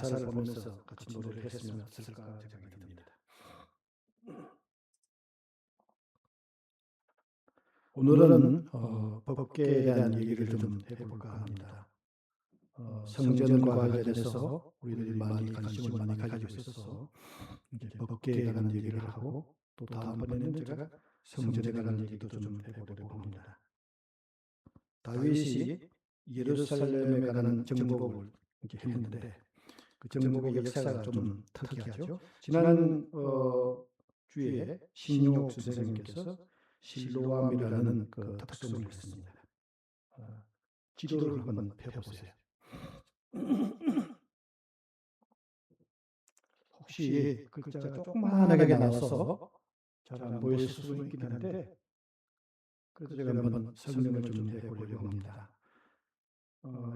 가사를 보면서 같이 노래를 했으면 어떨까 생각이 듭니다. 오늘은 법계에 대한 얘기를 좀 해볼까 합니다. 성전과 관련해서 우리들이 많이 관심을 많이 가지고 있어서 이제 법계에 관한 얘기를 하고, 또 다음번에는 제가 성전에 관한 얘기도 좀 해보려고 합니다. 다윗이 예루살렘에 관한 정복을 이렇게 했는데, 그 정복의 역사가 좀 특이하죠. 지난 주에 신용옥 선생님께서 실로암이라는 그 특성을 했습니다. 지도를 한번 펴보세요. 혹시 글자가 조그만하게 나와서 잘 안 보일 수도 있긴 한데, 그래서 제가 한번 설명을 좀 해보려고 합니다.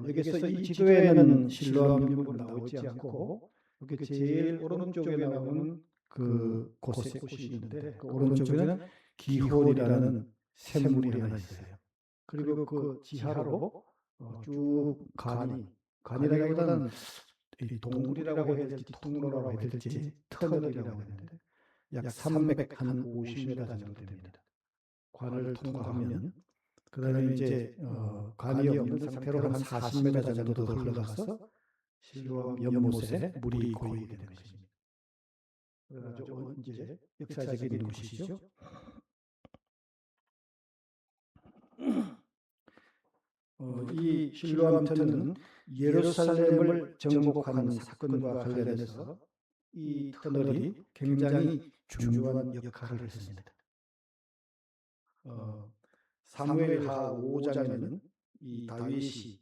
여기서 이 지도에는 실로암 유물은 나오지 않고, 여기 제일 오른쪽에 나오는 그 곳에 꽃이 있는데, 그 오른쪽에는 기홀이라는 샘물이 하나 있어요. 그리고 그 지하로 쭉 간이라기보다는 동굴이라고 해야 될지 통로라고 해야 될지 터널이라고 했는데, 약 350m 정도 됩니다. 관을 통과하면, 그 다음에 이제 관이 없는 상태로 한 40m 정도 더 흘러가서 실로암 연못에 물이 고이게 되는 것입니다. 그래서 이제 역사적인 곳이죠. 이 실로암 터널은 예루살렘을 정복하는 사건과 관련해서 이 터널이 굉장히 중요한 역할을 했습니다. 사무엘하 5장에는 이 다윗이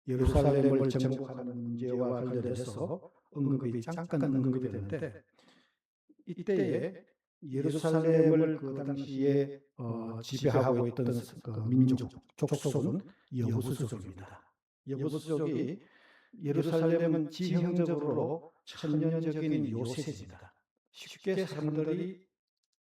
예루살렘을 정복하는 문제와 관련해서 언급이 잠깐 언급이 되는데, 이때에 예루살렘을 그 당시에 지배하고 있던 그 민족 족속은 여부수족입니다. 여부수족이 예루살렘은 지형적으로 천연적인 요새지입니다. 쉽게 사람들이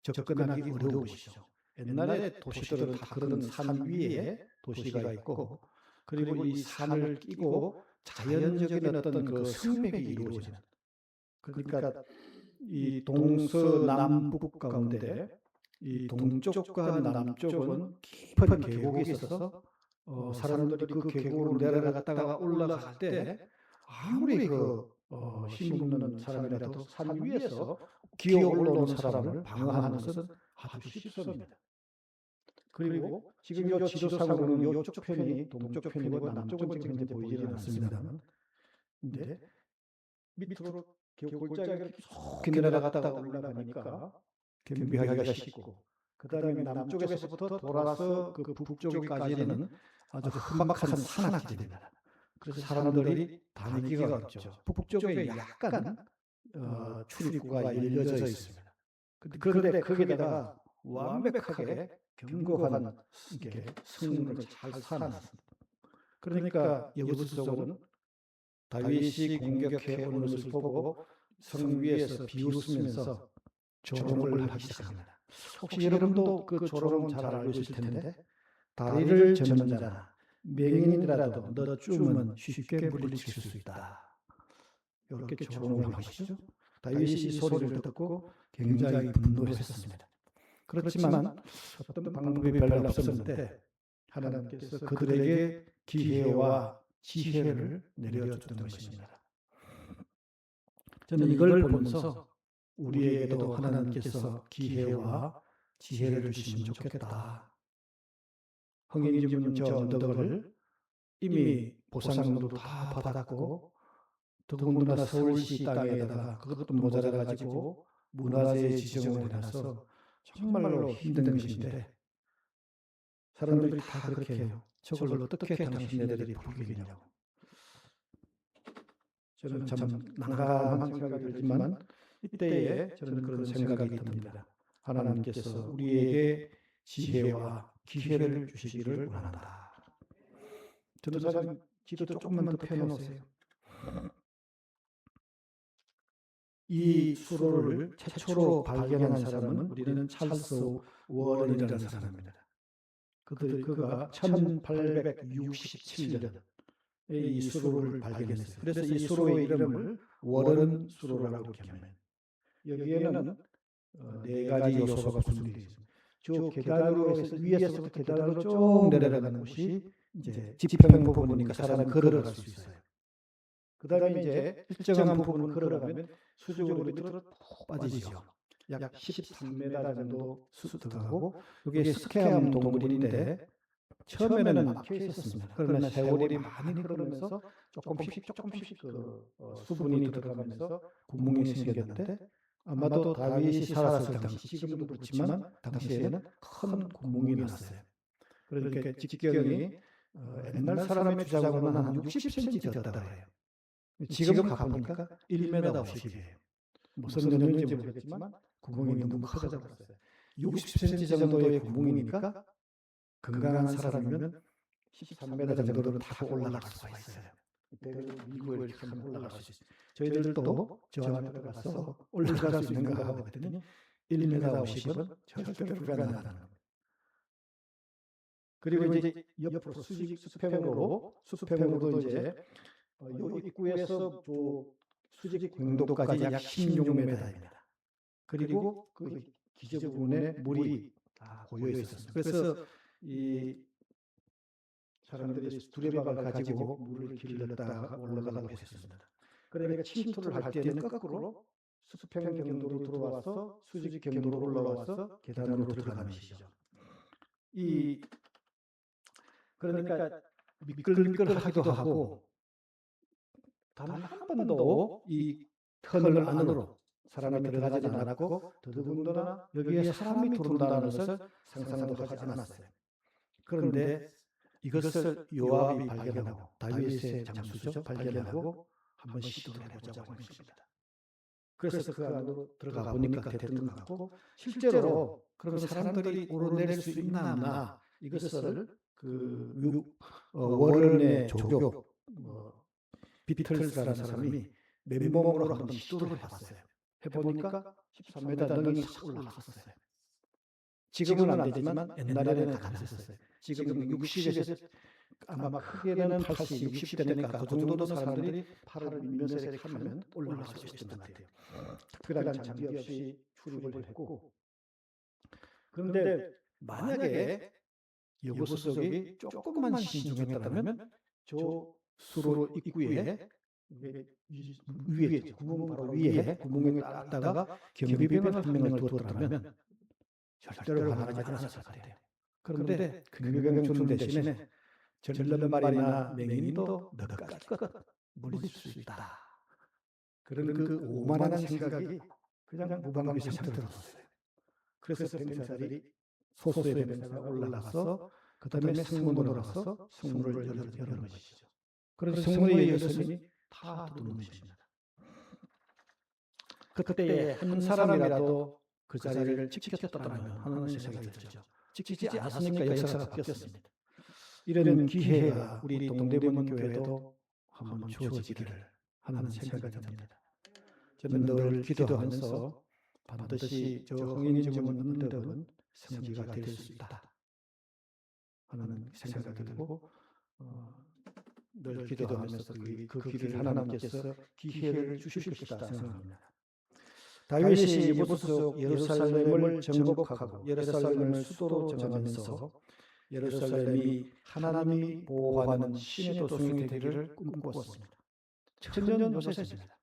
접근하기 어려운 곳이죠. 옛날에 도시들은 다 그런 산 위에 도시가 있고, 그리고 이 산을 끼고 자연적인 어떤 그 성맥이 이루어지는, 그러니까 이 동서남북 가운데 이 동쪽과 남쪽은 깊은 계곡이 있어서 사람들이 그 계곡으로 내려갔다가 올라갈 때 아무리 힘없는 사람이라도 산 위에서 기어 올라오는 사람을 방어하는 것은 아주 쉽습니다. 그리고 지금 이 지도상으로는 이쪽 편이 동쪽 편이고 남쪽은 지금 현재 보이지는 않습니다만, 근데 밑으로 골짜기를 깊이 내려갔다가 올라가니까 경비하기가 쉽고, 그 다음에 남쪽에서부터 돌아서 그 북쪽까지는 아주 험악한 산악지대입니다. 그래서 사람들이 다니기가 어렵죠. 북쪽에 약간 출입구가 열려져 있습니다. 그런데 거기다가 완벽하게 견고한 성문을 잘 쌓아놨습니다. 그러니까 여부수족은 다윗이 공격해 오는 것을 보고 성 위에서 비웃으면서 조롱을 하기 시작합니다. 혹시 여러분도 그 조롱은 잘 알고 있을 텐데, 다리를 저는 자나 맹인이라도 너 쭈면 쉽게 물리칠 수 있다, 이렇게 조롱을 하시죠. 다윗이 이 소리를 듣고 굉장히 분노했었습니다. 그렇지만 어떤 방법이 별로 없었는데, 하나님께서 그들에게 기회와 지혜를 내려줬던 것입니다. 저는 이걸 보면서 우리에게도 하나님께서 기회와 지혜를 주시면 좋겠다. 흥인 집은 저 언덕을 이미 보상으로 다 받았고, 더군다나 서울시 땅에다가 그것도 모자라가지고 문화재 지정을 해놔서 정말로 힘든 것인데, 사람들이 다 그렇게 해요. 저걸 어떻게 당신네들이 포기했냐고. 저는 참 난감한 생각이 들지만, 이때에 저는 그런 생각이 듭니다. 하나님께서 우리에게 지혜와 기회를 주시기를 원한다. 전도사님 지도 조금만 더 펴놓으세요. 이 수로를 최초로 발견한 사람은 우리는 찰스 워런이라는 사람입니다. 그가 1867년 이 수로를 발견했어요. 그래서 이 수로의 이름을 월은 수로라고 기합니다. 여기에는 네 가지 요소가 구성되어 있습니다. 저 계단으로 해서 위에서부터 계단으로 쭉 내려가는 곳이 이제 지평 부분이니까 사람이 걸어갈 수 있어요. 그 다음에 이제 일정한 부분을 걸어가면 수직으로 밑으로 푹 빠지죠. 약 13m 정도 들어가고 이게 스케암 동굴인데 처음에는 막혀 있었습니다. 그러나 세월이 많이 흐르면서 조금씩 수분이 들어가면서 구멍이 생겼는데 아마도 다윗이 살았을 당시, 지금도 그렇지만 당시에는 큰 구멍이 났어요. 그러니까 직경이 옛날 사람의 주장으로는 한 60cm 되었다고 해요. 지금 가보니까 1m 50이에요. 무슨 연령인지 모르겠지만 구멍이 너무 커져 버렸어요. 60cm 정도의 구멍이니까 건강한 사람이면 13m 정도를 타고 올라갈 수가 있어요. 미국을 이렇게 하면 올라갈 수 있어요. 저희들도 저 안에 들어가서 올라갈 수 있는가 하고 봤더니 1m 50은 절대로 불가능하다는 겁니다. 그리고 이제 옆으로 수평으로 이제 요 입구에서 수직 경도까지 약 16m입니다. 그리고 그 기저 부분에 물이 다 고여 있었습니다. 그래서 이 사람들이 두레박을 가지고 물을 길렀다가 올라가려고 했습니다. 그러니까 침투를 할 때는 거꾸로 수평 경도로 들어와서 수직 경도로 올라와서 계단으로 들어가는 것이죠. 그러니까 미끌미끌하기도 하고 단 한 번도 이 터널 안으로 사람이 들어가지 않았고 더더군다나 여기에 사람이 들어온다는 것을 상상도 하지 않았어요. 그런데 이것을 요압이 발견하고 다윗의 장수죠. 발견하고 한번 시도를 해보자고 한 것입니다. 그래서 그 안으로 들어가 보니까 됐던 것 같고 실제로 그런 사람들이 오르내릴 수 있나 없나 이것을 워런의 조교 비틀스라는 사람이 맨몸으로 한번 시도를 해봤어요. 해보니까 13m 능이 싹 올라갔었어요. 지금은 안 되지만 옛날에는 가능했었어요. 지금 60에서 아마 크게는 80, 60대니까 그 정도 사람들이 팔을 밀면서 이렇게 하면 올라갈 수 있었던 것 같아요. 특별한 장비 없이 출입을 했고 그런데 만약에 여고수 속이 조금만 신중했다면 저 수로 입구에 위에 구멍 바로 위에 구멍에 딱 경비병을 한 명을 두었다면 절대로 가능하지 않았을 것 같아요. 그런데 경비병 주는 대신에 전람말이나 맹인도 너까지껏 물릴 수 있다. 그런 그 오만한 생각이 그냥 무방비 상태로 들었어요. 그래서 병사들이 소수의 병사가 올라가서 그 다음에 성문으로 가서 성문을 여는 것이죠. 그래서 성문의 열쇠이 다 들어오는 것입니다. 그때에 한 사람이라도 그 자리를 지켰더라면 하는 생각이 들죠. 지키지 않았으니까 역사가 바뀌었습니다. 이런 기회가 우리 동대문 교회도 한번 주어지기를 하는 생각이 듭니다. 저는 늘 기도하면서 반드시 저 흥인지문 언덕은 성지가 될 수 있다 하는 생각이 들고 늘 기도하면서 그 길을 하나님께서 기회를 주실 것이다 생각합니다. 다윗이 여부속 예루살렘을 정복하고 예루살렘을 수도로 정하면서 예루살렘이 하나님이 보호하는 신의 도성이 되기를 꿈꾸었습니다. 천년 요새입니다.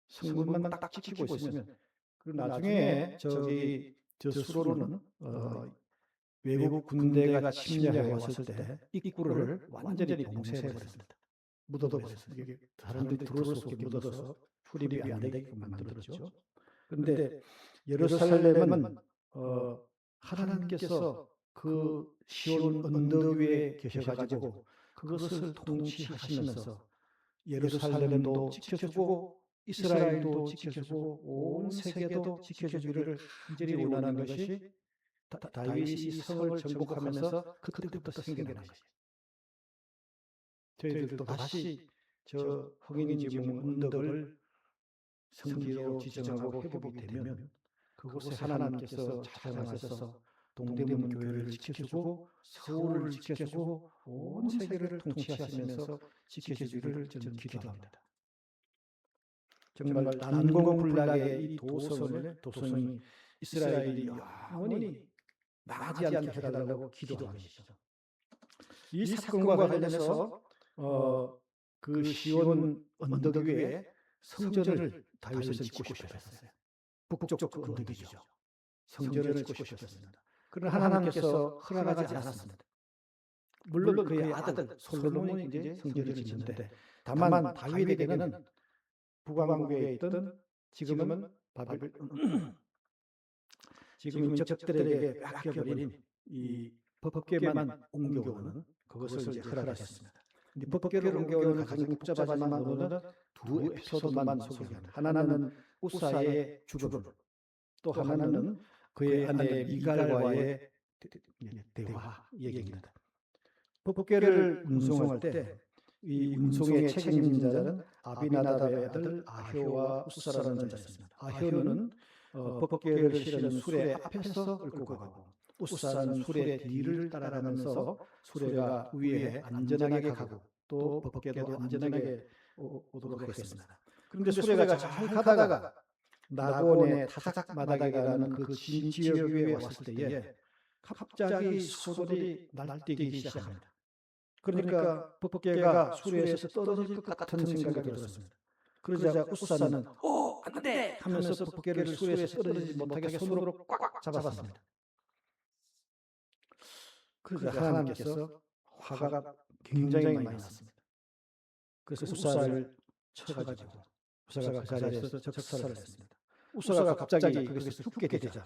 성문만 딱 지키고 있으면 그 나중에 저 수로는 외국 군대가 침략해 왔을 때 입구를 완전히 봉쇄해버렸습니다. 묻어버렸습니다. 사람들이 들어올 수 없게 묻어서 출입이 안 되게끔 만들었죠. 그런데 예루살렘은 하나님께서 그 시온 언덕 위에 계셔가지고 그것을 통치하시면서 예루살렘도 지켜주고 이스라엘도 지켜주고 온 세계도 지켜주기를 간절히 원하는 것이 다윗이 이 성을 정복하면서 그때부터 생겨난 것이에요. 저희들도 다시 저 흥인지문 언덕을 성지로 지정하고 회복이 되면 그곳에 하나님께서 찾아가셔서 동대문 교회를 지켜주고 서울을 지켜주고 온 세계를 통치하시면서 지켜주기를 저는 기도합니다. 정말 난공불락의 이 도성이 이스라엘이 영원히 망하지 않게 해달라고 기도하는 것이죠. 이 사건과 관련해서 그 시온 언덕 위에 성전을 다윗은 짓고 싶어 했어요. 북쪽 그 언덕이죠. 성전을 짓고 싶었습니다. 그러나 하나님께서 허락하지 않았습니다. 물론 그의 아들 솔로몬이 이제 성전을 짓는데 다만 다윗에게는 북왕국에 있던 지금은 지금 적들에게 뺏겨버린 이 법궤만 옮겨오는 그것을 이제 허락했습니다. 근데 법궤를 옮겨오는 과정이 복잡하지만 오늘은 두 에피소드만 소개합니다. 하나는 우사의 죽음, 또 하나는 그의 아내 미갈과의 대화 얘기입니다. 법궤를 운송할 때 이 운송의 책임자는 아비나답의 아들 아효와 우사라는 자였습니다. 아효는 법궤를 실은 수레 앞에서 끌고 가고 우사는 수레 뒤를 따라가면서 수레가 위에 안전하게 가고 또 법궤도 안전하게 오도록 했습니다. 그런데 수레가 잘 가다가 나곤의 타작마닥이라는 그 지역 위에 왔을 때에 갑자기 소들이 날뛰기 시작합니다. 그러니까 법궤가 수레에서 떨어질 것 같은 생각이 들었습니다. 그러자 우사는 안 돼! 하면서 법궤를 수레에서 떨어지지 못하게 손으로 꽉 잡았습니다. 그러자 하나님께서 화가 굉장히 많이 났습니다. 그래서 우사를 쳐가지고 우사가 그 자리에서 적살을 했습니다. 우사가 갑자기 거기서 죽게 되자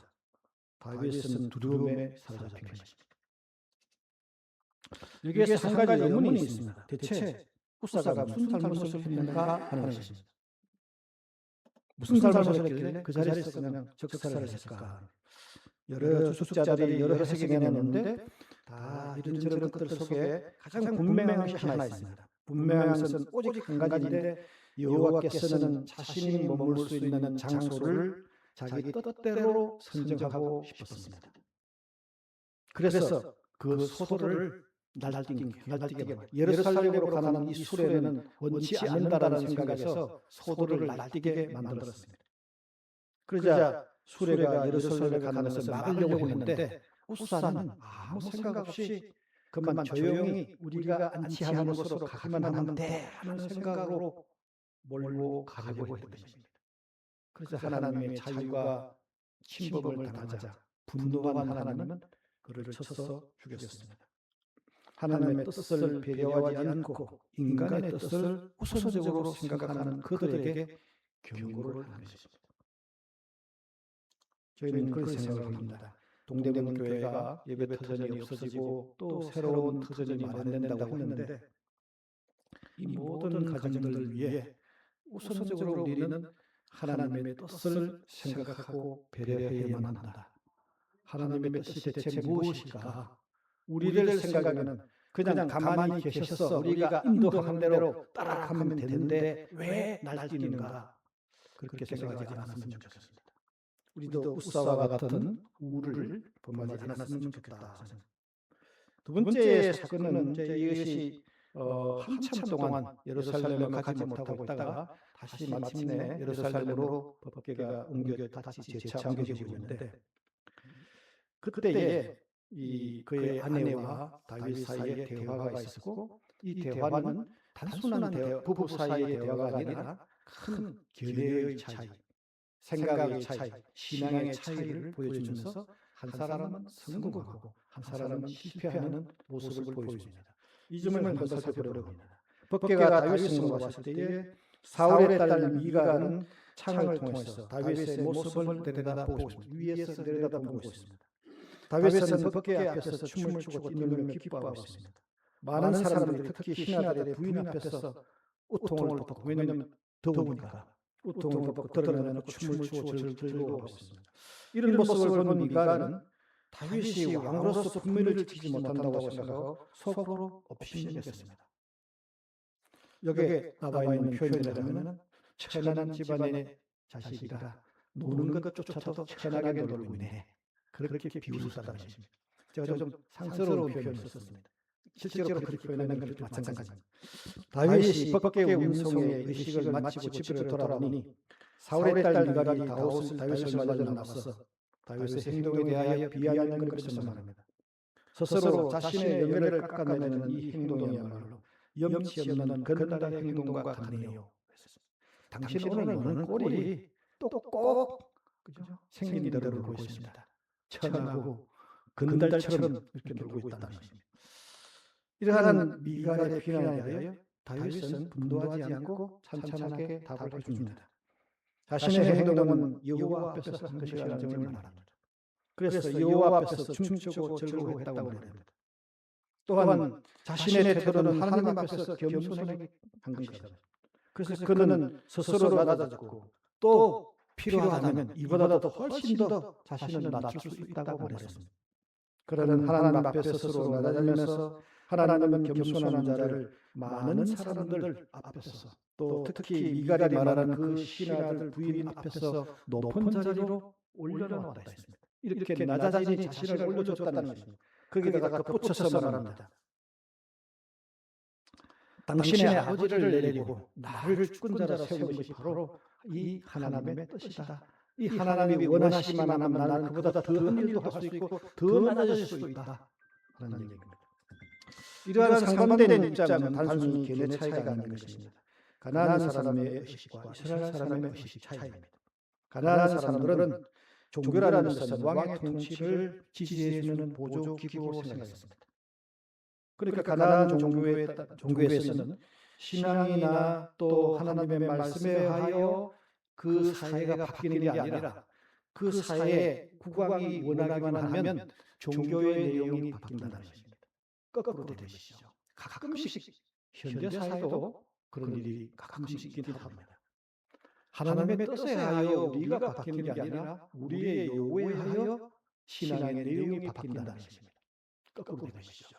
다윗은 두려움에 사로잡힌 것입니다. 여기에서 한 가지 의문이 있습니다. 대체 우사가 무슨 잘못을 했는가 하는 것입니다. 무슨 잘못을 했길래 그 자리에서 그냥 적살을 했을까? 여러 주석자들이 여러 해석이 내놨는데 다 이런저런 것들 속에 가장 분명한 것이 하나 있습니다. 분명한 것은 오직 한 가지인데 여호와께서는 자신이 머물 수 있는 장소를 자기 뜻대로 선정하고 싶었습니다. 그래서 그 소도를 날뛰게 예루살렘으로 가는 이 수레는 원치 않는다는 생각에서 소도를 날뛰게 만들었습니다. 그러자 수레가 예루살렘에 가는 것을 막으려고 했는데 우사는 아무 생각 없이 그만 조용히 우리가 안치하는 곳으로 가기만 하면 돼 하는 생각으로 몰고 가려고 했던 것입니다. 그래서 하나님의 자유가 침범을 당하자 분노한 하나님은 그를 쳐서 죽였습니다. 하나님의 뜻을 배려하지 않고 인간의 뜻을 우선적으로 생각하는 그들에게 경고를 하는 것입니다. 저희는 그런 생각을 합니다. 동대문 교회가 예배 터전이 없어지고 또 새로운 터전이 마련된다고 했는데 이 모든 가정들을 위해 우선적으로 우리는 하나님의 뜻을 생각하고 배려해야만 한다. 하나님의 뜻이 대체 무엇일까? 우리들 생각에는 그냥 가만히 계셔서 우리가 인도하는 대로 따라가면 되는데 왜 날뛰는가? 그렇게 생각하지 않았으면 좋겠습니다. 우리도 우사와 같은 우를 범하지 않았으면 좋겠다. 두 번째 사건은 이것이 한참 동안 예루살렘에 가지 못하고 있다가 다시 마침내 예루살렘으로 법궤가 다시 재차 옮겨지고 있는데 그때에 그의 아내와 다윗 사이에 대화가 있었고 이 대화는 단순한 부부 사이의 대화가 아니라 큰 견해의 차이, 생각의 차이, 신앙의 차이를 보여주면서 한 사람은 성공하고 한 사람은 실패하는 모습을 보여줍니다. 이 점을 한번 살펴보려고 합니다. 법궤가 다윗성으로 왔을 때에 사울의 딸 미갈은 창을 통해서 다윗의 모습을 내려다보고 있습니다. 위에서 내려다보고 있습니다. 다윗은 법궤 앞에서 춤을 추고 뛰놀며 기뻐하고 있습니다. 많은 사람들이 특히 신하들의 부인 앞에서 우통을 벗고 왜냐하면 더우니까 우통을 벗고 드러내놓고 춤을 추고 즐거워하고 있습니다. 이런 모습을 본 미갈은 다윗이 왕으로서 분명을 지키지 못한다고 생각하고 속으로 업신여겼습니다. 여기에 나와 있는 표현이라면 천한 집안의 자식이라 노는 것조차도 천하게 놀고 있네. 그렇게 비웃었다는 것입니다. 제가 좀 상스러운 표현을 썼습니다. 실제로 그렇게 표현하는 것도 마찬가지입니다. 다윗이 법궤 운송의 의식을 마치고 집으로 돌아오니 사울의 딸 미갈이 다윗을 맞아 나와서 다윗의 행동에 대하여 비하하는 것을 말합니다. 스스로 자신의 열매를 깎아내는 이 행동이야말로 염치 없는 건달의 행동과 같네요. 당신 오늘 노는 꼴이 꼭 생긴 대로 놀고 있습니다. 천하고 건달처럼 이렇게 놀고 있다는 것입니다. 이러한 미갈의 비난에 대하여 다윗은 분노하지 않고 찬찬하게 답을 해줍니다. 자신의 행동은 여호와 앞에서 한 것이라는 점을 말합니다. 그래서 여호와 앞에서 춤추고 즐거워했다고 말합니다. 또한 자신의 태도는 하나님 앞에서 겸손하게 한 것이다. 그래서 그는 스스로 낮아졌고 또 필요하다면 이보다 더 훨씬 더 자신을 낮출 수 있다고 말했습니다. 그러는 하나님 앞에 스스로 낮아지면서 하나님은 겸손한 자를 많은 사람들 앞에서 또 특히 미갈이 말하는 그 신하들 부인 앞에서 높은 자리로 올려놓았다 했습니다. 이렇게 낮아지니 자신을 올려줬다는 것입니다. 거기다가 붙여서 말합니다. 당신의 아버지를 내리고 나를 주권자로 세운 것이 바로 이 하나님의 뜻이다. 이 하나님이 원하시기만 하면 나는 그보다 더한 일도 할 수 있고 더 많아질 수 있다. 하는 얘기입니다. 이러한 상반된 입장은 단순히 견해 차이가 아닌 것입니다. 가나안 사람의 의식과 이스라엘 사람의 의식 차이입니다. 가나안 사람들은 종교라는 것은 왕의 통치를 지지해주는 보조 기구로 생각했습니다. 그러니까 가나안 종교에서는 신앙이나 또 하나님의 말씀에 하여 그 사회가 바뀌는 게 아니라 그 사회에 국왕이 원하기만 하면 종교의 내용이 바뀐다는 것입니다. 거꾸로 되시죠. 가끔씩 현대 사회도 그런 일이 가끔씩 있긴 합니다. 하나님의 뜻에 하여 우리가 바뀌는 게 아니라 우리의 요구에 하여 신앙의 내용이 바뀐다는 것입니다. 거꾸로 되시죠.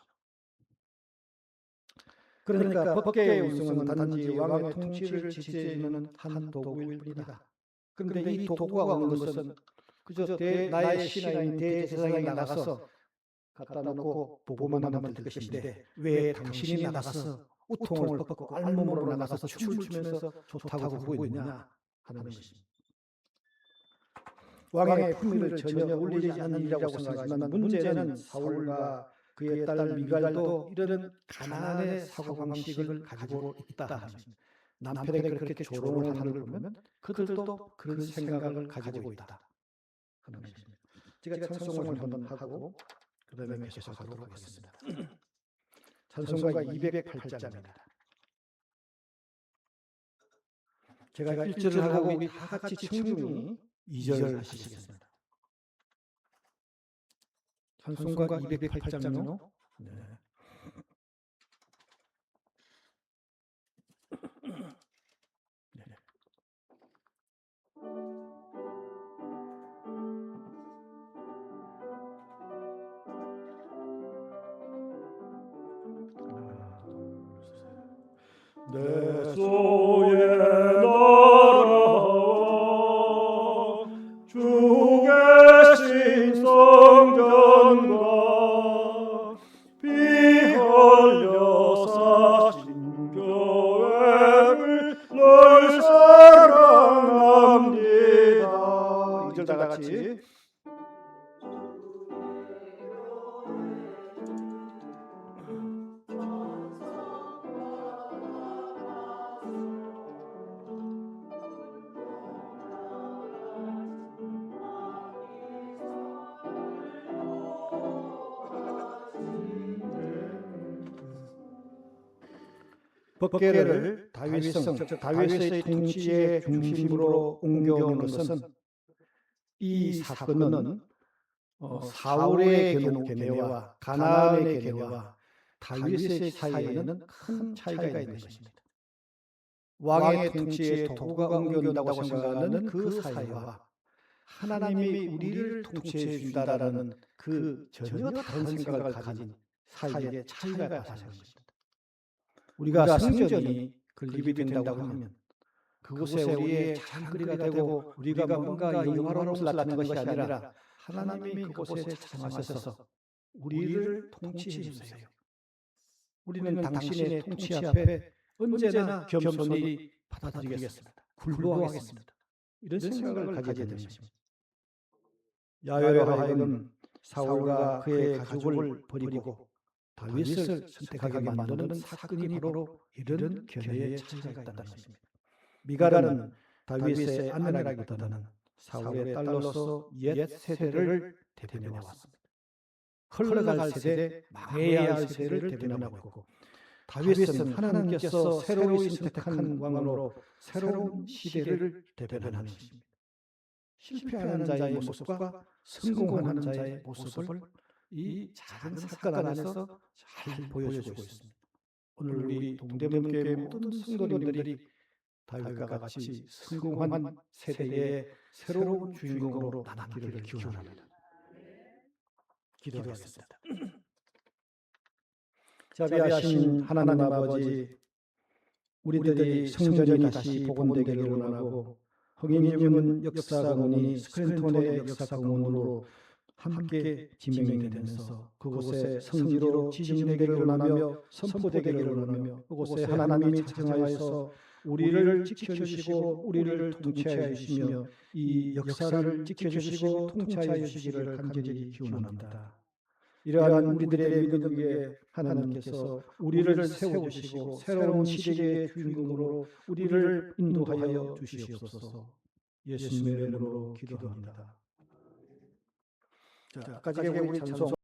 그러니까 법궤 운송은 단지 왕의 통치를 지지해주는 한 도구일 뿐이다. 그런데 이 도구가 오는 것은 그저 나의 신하인 대제사장이 나가서 갖다 놓고 보고만 하면 될 것인데 왜 당신이 나가서 우통을 벗고 알몸으로 나가서 춤을 추면서 좋다고 보고 있느냐 하는 것입니다. 왕의 품위를 전혀 올리지 않는 일이라고 생각하지만 문제는 사울과 그의 딸 미갈도 이런 가난의 사고방식을 가지고 있다 하는 것입니다. 남편에게 그렇게 조롱을 하는 걸 보면 그들도 그런 생각을 가지고 있다 하는 것입니다. 제가 찬송을 한번 하고 그 다음에 계속하도록 하겠습니다. 찬송가 208장입니다. 제가 1절을 하고 우리 다 같이 청중이 2절 하시겠습니다. 찬송가 208장요. 네. 내 소의 나라와 주 계신 성전과 피 흘려 사신 교회를 널 사랑합니다. 2절 다 같이. 법궤를 다윗의 통치의 중심으로 옮겨오는 것은 이 사건은 사울의 계뇌와 가나안의 계뇌와 다윗의 사이에는 큰 차이가 있는 것입니다. 왕의 통치에 도구가 옮겨온다고 생각하는 그 사이와 하나님이 우리를 통치해 준다라는 그 전혀 다른 생각을 가진 사이의 차이가 발생합니다. 우리가 성전이 건립이 된다고 하면 그곳에 우리의 장거리가 되고 우리가 뭔가 영화로운 것을 나타내는 것이 아니라 하나님이 그곳에 찾아가셔서 우리를 통치해 주세요. 우리는 당신의 통치 앞에 언제나 겸손히 받아들이겠습니다. 굴복하겠습니다. 이런 생각을 가지게 되는 것입니다. 야외로 하여금 사울과 그의 가족을 버리고 다윗을 선택하게 만드는 사건이 바로 이런 견해의 차이가 있다는 것입니다. 미갈은 다윗의 아내라기보다는 사울의 딸로서 옛 세대를 대변해 왔습니다. 흘러갈 세대, 망해야 할 세대를 대변하고 있고, 다윗은 하나님께서 새로이 선택한 왕으로 새로운 시대를 대변하는 것입니다. 실패하는 자의 모습과 성공하는 자의 모습을 이 작은 사건 안에서 잘 보여주고 있습니다. 오늘 우리 동대문교회 모든 성도님들이 다윗과 같이 성공한 세대의 새로운 주인공으로 남기를 기원합니다. 기도하겠습니다. 자비하신 하나님 아버지, 우리들이 성전이 다시 복원되기를 원하고 흥인유문 역사공원이 스크린톤의 역사공원으로 함께 지명이 되면서 그곳에 성지로 지정되기를 원하며 선포되기를 원하며 그곳에 하나님이 찾아와서 우리를 지켜주시고 우리를 통치하여 주시며 이 역사를 지켜주시고 통치하여 주시기를 간절히 기원합니다. 이러한 우리들의 믿음 위에 하나님께서 우리를 세워주시고 새로운 시대의 주인공으로 우리를 인도하여 주시옵소서. 예수님의 이름으로 기도합니다. 자, 아까 전에 우리 찬송